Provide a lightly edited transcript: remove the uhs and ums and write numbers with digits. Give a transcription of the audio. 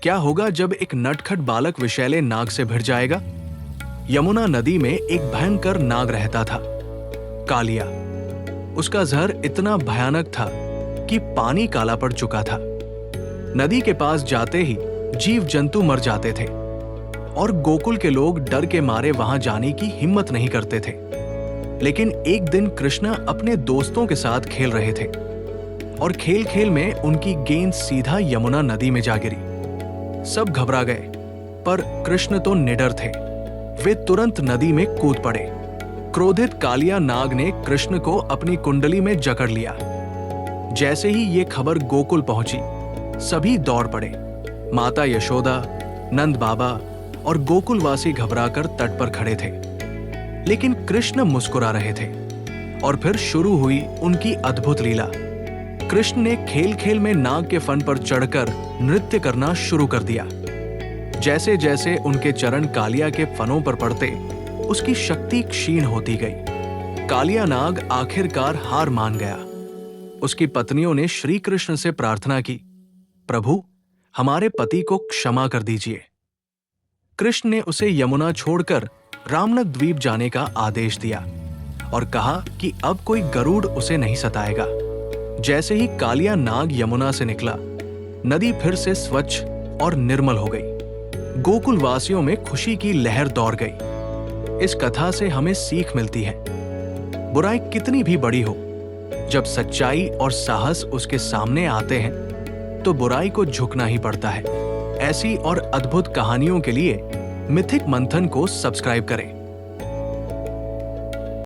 क्या होगा जब एक नटखट बालक विषैले नाग से भिड़ जाएगा? यमुना नदी में एक भयंकर नाग रहता था, कालिया। उसका जहर इतना भयानक था कि पानी काला पड़ चुका था। नदी के पास जाते ही जीव जंतु मर जाते थे और गोकुल के लोग डर के मारे वहां जाने की हिम्मत नहीं करते थे। लेकिन एक दिन कृष्ण अपने दोस्तों के साथ खेल रहे थे और खेल खेल में उनकी गेंद सीधा यमुना नदी में जा गिरी। सब घबरा गए, पर कृष्ण तो निडर थे। वे तुरंत नदी में कूद पड़े। क्रोधित कालिया नाग ने कृष्ण को अपनी कुंडली में जकड़ लिया। जैसे ही ये खबर गोकुल पहुंची, सभी दौड़ पड़े। माता यशोदा, नंद बाबा और गोकुलवासी घबराकर तट पर खड़े थे, लेकिन कृष्ण मुस्कुरा रहे थे। और फिर शुरू हुई उनकी अद्भुत लीला। कृष्ण ने खेल खेल में नाग के फन पर चढ़कर नृत्य करना शुरू कर दिया। जैसे जैसे उनके चरण कालिया के फनों पर पड़ते, उसकी शक्ति क्षीण होती गई। कालिया नाग आखिरकार हार मान गया। उसकी पत्नियों ने श्री कृष्ण से प्रार्थना की, प्रभु, हमारे पति को क्षमा कर दीजिए। कृष्ण ने उसे यमुना छोड़कर रामनक द्वीप जाने का आदेश दिया और कहा कि अब कोई गरुड़ उसे नहीं सताएगा। जैसे ही कालिया नाग यमुना से निकला, नदी फिर से स्वच्छ और निर्मल हो गई। गोकुल वासियों में खुशी की लहर दौड़ गई। इस कथा से हमें सीख मिलती है, बुराई कितनी भी बड़ी हो, जब सच्चाई और साहस उसके सामने आते हैं तो बुराई को झुकना ही पड़ता है। ऐसी और अद्भुत कहानियों के लिए मिथिक मंथन को सब्सक्राइब करें।